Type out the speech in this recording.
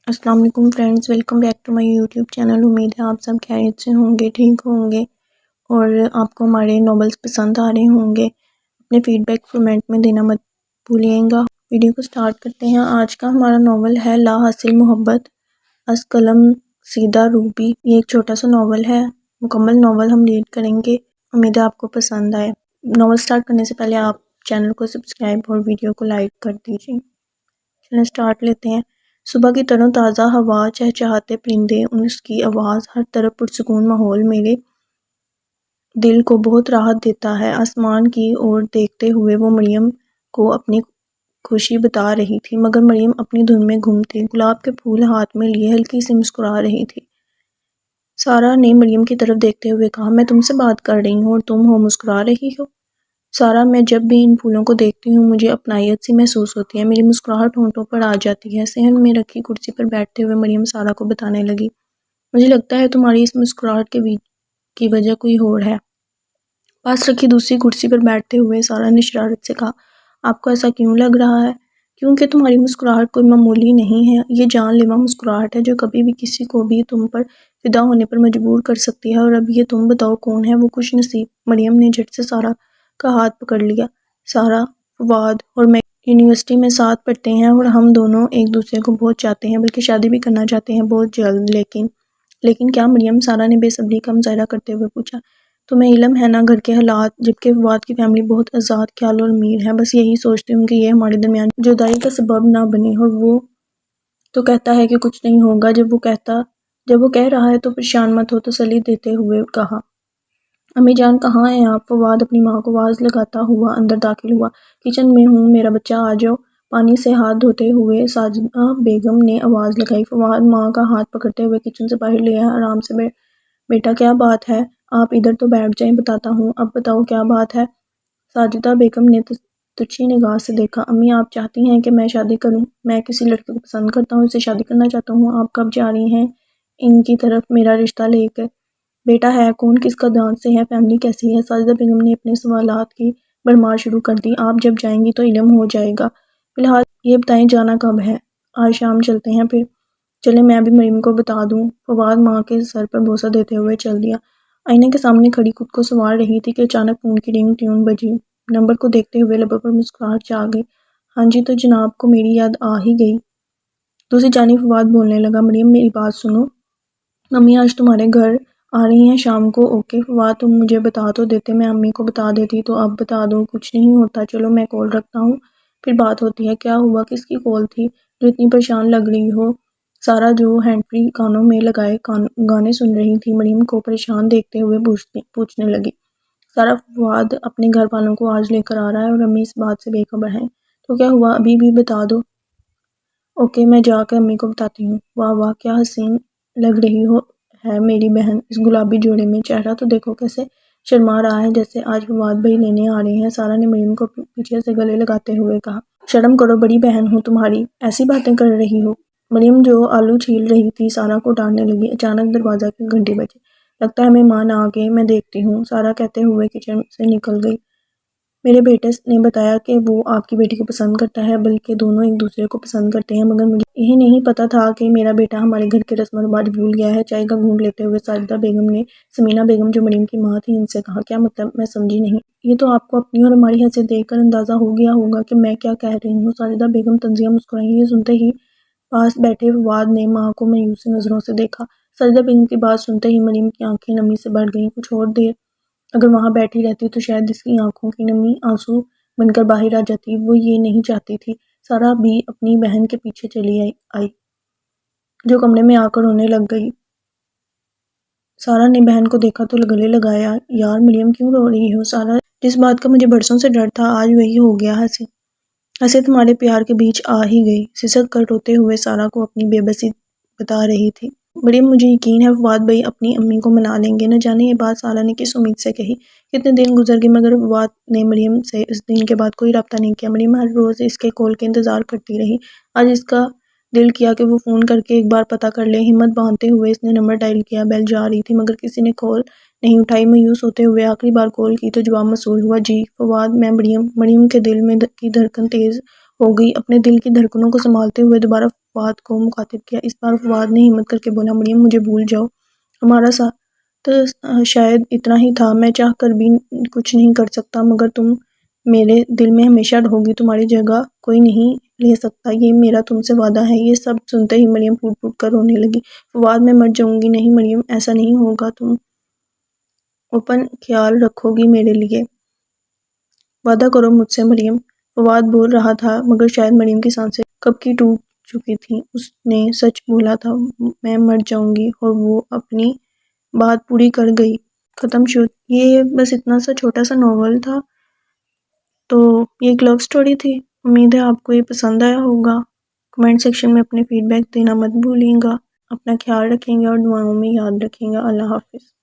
السلام علیکم friends, welcome back to my YouTube channel. امید ہے آپ سب خیریت سے ہوں گے، ٹھیک ہوں گے اور آپ کو ہمارے ناولز پسند آ رہے ہوں گے۔ اپنے فیڈ بیک کمنٹ میں دینا مت بھولیے گا۔ ویڈیو کو سٹارٹ کرتے ہیں۔ آج کا ہمارا ناول ہے لا حاصل محبت از قلم سیدہ روبی۔ یہ ایک چھوٹا سا ناول ہے، مکمل ناول ہم ریڈ کریں گے۔ امید ہے آپ کو پسند آئے۔ ناول سٹارٹ کرنے سے پہلے آپ چینل کو سبسکرائب اور ویڈیو کو لائک کر دیجیے۔ چلیں سٹارٹ لیتے ہیں۔ صبح کی تر و تازہ ہوا، چہچہاتے پرندے، اس کی آواز، ہر طرف پرسکون ماحول میرے دل کو بہت راحت دیتا ہے۔ آسمان کی اور دیکھتے ہوئے وہ مریم کو اپنی خوشی بتا رہی تھی، مگر مریم اپنی دھن میں گم تھی، گلاب کے پھول ہاتھ میں لیے ہلکی سی مسکرا رہی تھی۔ سارا نے مریم کی طرف دیکھتے ہوئے کہا، میں تم سے بات کر رہی ہوں اور تم ہو مسکرا رہی ہو؟ سارا، میں جب بھی ان پھولوں کو دیکھتی ہوں مجھے اپنائیت سی محسوس ہوتی ہے۔ میری مسکراہٹ ہونٹوں پر آ جاتی ہے۔ صحن میں رکھی کرسی پر بیٹھتے ہوئے مریم سارا کو بتانے لگی، مجھے لگتا ہے تمہاری اس مسکراہٹ کی وجہ کوئی اور ہے۔ پاس رکھی دوسری کرسی پر بیٹھتے ہوئے سارا نے شرارت سے کہا، آپ کو ایسا کیوں لگ رہا ہے؟ کیونکہ تمہاری مسکراہٹ کوئی معمولی نہیں ہے، یہ جان لیوا مسکراہٹ ہے جو کبھی بھی کسی کو بھی تم پر فدا ہونے پر مجبور کر سکتی ہے۔ اور اب یہ تم بتاؤ کون ہے وہ خوش نصیب؟ مریم نے جھٹ سے سارا کا ہاتھ پکڑ لیا۔ سارا، فواد اور میں یونیورسٹی میں ساتھ پڑھتے ہیں اور ہم دونوں ایک دوسرے کو بہت چاہتے ہیں، بلکہ شادی بھی کرنا چاہتے ہیں بہت جلد۔ لیکن کیا مریم؟ سارا نے بے صبری کا مظاہرہ کرتے ہوئے پوچھا۔ تمہیں علم ہے نا گھر کے حالات، جبکہ فواد کی فیملی بہت آزاد خیال اور امیر ہے۔ بس یہی سوچتی ہوں کہ یہ ہمارے درمیان جدائی کا سبب نہ بنے۔ اور وہ تو کہتا ہے کہ کچھ نہیں ہوگا۔ جب وہ کہہ رہا ہے تو پریشان مت ہو، تسلی دیتے ہوئے کہا۔ امی جان کہاں ہیں آپ؟ فواد اپنی ماں کو آواز لگاتا ہوا اندر داخل ہوا۔ کچن میں ہوں میرا بچہ، آ جاؤ۔ پانی سے ہاتھ دھوتے ہوئے ساجدہ بیگم نے آواز لگائی۔ فواد ماں کا ہاتھ پکڑتے ہوئے کچن سے باہر لے آیا۔ آرام سے بیٹا، کیا بات ہے؟ آپ ادھر تو بیٹھ جائیں، بتاتا ہوں۔ اب بتاؤ کیا بات ہے؟ ساجدہ بیگم نے تچھی نگاہ سے دیکھا۔ امی آپ چاہتی ہیں کہ میں شادی کروں؟ میں کسی لڑکے کو پسند کرتا ہوں، اس سے شادی کرنا چاہتا ہوں۔ آپ کب جا رہی ہیں ان کی طرف میرا رشتہ لے کر؟ بیٹا ہے کون، کس خاندان سے ہے، فیملی کیسی ہے؟ ساجدہ بیگم نے اپنے سوالات کی بھرمار شروع کر دی۔ آپ جب جائیں گی تو علم ہو جائے گا۔ فی الحال یہ بتائیں جانا کب ہے؟ آج شام چلتے ہیں پھر۔ چلیں میں بھی مریم کو بتا دوں۔ فواد ماں کے سر پر بوسہ دیتے ہوئے چل دیا۔ آئینے کے سامنے کھڑی خود کو سنوار رہی تھی کہ اچانک فون کی رنگ ٹیون بجی۔ نمبر کو دیکھتے ہوئے لبوں پر مسکراہٹ چھا گئی۔ ہاں جی، تو جناب کو میری یاد آ ہی گئی۔ دوسری جانب فواد بولنے لگا، مریم میری بات سنو، امی آج تمہارے گھر آ رہی ہیں شام کو۔ اوکے فواد، تم مجھے بتا تو دیتے، میں امی کو بتا دیتی۔ تو اب بتا دو، کچھ نہیں ہوتا، چلو میں کال رکھتا ہوں، پھر بات ہوتی ہے۔ کیا ہوا؟ کس کی کال تھی جو اتنی پریشان لگ رہی ہو؟ سارا جو ہینڈ فری کانوں میں لگائے گانے سن رہی تھی مریم کو پریشان دیکھتے ہوئے پوچھنے لگی۔ سارا، فواد اپنے گھر والوں کو آج لے کر آ رہا ہے اور امی اس بات سے بے خبر ہیں۔ تو کیا ہوا ابھی بھی بتا دو۔ اوکے میں جا کر امی کو بتاتی ہوں۔ واہ واہ، کیا حسین لگ رہی ہے میری بہن اس گلابی جوڑے میں، چہرہ تو دیکھو کیسے شرما رہا ہے، جیسے آج فواد بھائی لینے آ رہے ہیں۔ سارا نے مریم کو پیچھے سے گلے لگاتے ہوئے کہا، شرم کرو، بڑی بہن ہوں تمہاری، ایسی باتیں کر رہی ہو؟ مریم جو آلو چھیل رہی تھی سارا کو ڈانٹنے لگی۔ اچانک دروازہ کی گھنٹی بجی۔ لگتا ہے مہمان آ گئے، میں دیکھتی ہوں، سارا کہتے ہوئے کچن سے نکل گئی۔ میرے بیٹے نے بتایا کہ وہ آپ کی بیٹی کو پسند کرتا ہے، بلکہ دونوں ایک دوسرے کو پسند کرتے ہیں، مگر مجھے یہ نہیں پتا تھا کہ میرا بیٹا ہمارے گھر کے رسم و رواج بھول گیا ہے۔ چائے کا گھونٹ لیتے ہوئے ساجدہ بیگم نے سمینہ بیگم جو مریم کی ماں تھی ان سے کہا، کیا مطلب؟ میں سمجھی نہیں۔ یہ تو آپ کو اپنی اور ہماری حیثیت دیکھ کر اندازہ ہو گیا ہوگا کہ میں کیا کہہ رہی ہوں۔ ساجدہ بیگم طنزیہ مسکرائیں۔ یہ سنتے ہی پاس بیٹھے فواد نے ماں کو مایوس نظروں سے دیکھا۔ ساجدہ بیگم کی بات سنتے ہی مریم کی آنکھیں نمی سے بھر گئیں۔ کچھ اور دیر اگر وہاں بیٹھی رہتی تو شاید اس کی آنکھوں کی نمی آنسو بن کر باہر آ جاتی۔ وہ یہ نہیں چاہتی تھی۔ سارا بھی اپنی بہن کے پیچھے چلی آئی جو کمرے میں آ کر رونے لگ گئی۔ سارا نے بہن کو دیکھا تو گلے لگایا، یار مریم کیوں رو رہی ہو؟ سارا، جس بات کا مجھے برسوں سے ڈر تھا آج وہی ہو گیا۔ ہنسی تمہارے پیار کے بیچ آ ہی گئی، سسک کر روتے ہوئے سارا کو اپنی بے بسی بتا رہی تھی مریم۔ مجھے یقین ہے فواد بھائی اپنی امی کو منا لیں گے۔ نہ جانے یہ بات سارا نے کس امید سے کہی۔ کتنے دن گزر گئے مگر فواد نے مریم سے اس دن کے بعد کوئی رابطہ نہیں کیا۔ مریم ہر روز اس کے کال کے انتظار کرتی رہی۔ آج اس کا دل کیا کہ وہ فون کر کے ایک بار پتہ کر لے۔ ہمت باندھتے ہوئے اس نے نمبر ڈائل کیا۔ بیل جا رہی تھی مگر کسی نے کال نہیں اٹھائی۔ مایوس ہوتے ہوئے آخری بار کال کی تو جواب موصول ہوا، جی فواد، میں مریم کے دل میں کی دھڑکن تیز ہو گئی، اپنے دل کی دھڑکنوں کو سنبھالتے ہوئے دوبارہ فواد کو مخاطب کیا۔ اس بار فواد نے ہمت کر کے بولا، مریم مجھے بھول جاؤ، ہمارا ساتھ شاید اتنا ہی تھا، میں چاہ کر بھی کچھ نہیں کر سکتا، مگر تم میرے دل میں ہمیشہ رہو گی، تمہاری جگہ کوئی نہیں لے سکتا، یہ میرا تم سے وعدہ ہے۔ یہ سب سنتے ہی مریم پھوٹ پھوٹ کر رونے لگی۔ فواد میں مر جاؤں گی، نہیں مریم ایسا نہیں ہوگا، تم اپن خیال رکھو گی میرے لیے، وعدہ کرو مجھ سے مریم۔ فواد بول رہا تھا مگر شاید مریم کی سانسیں کب کی ٹوٹ چکی تھیں، اس نے سچ بولا تھا، میں مر جاؤں گی، اور وہ اپنی بات پوری کر گئی، ختم شد۔ یہ بس اتنا سا چھوٹا سا ناول تھا، تو یہ ایک لو سٹوری تھی۔ امید ہے آپ کو یہ پسند آیا ہوگا۔ کمنٹ سیکشن میں اپنے فیڈ بیک دینا مت بھولیے گا، اپنا خیال رکھیں گے اور دعاؤں میں یاد رکھیں گا۔ اللہ حافظ۔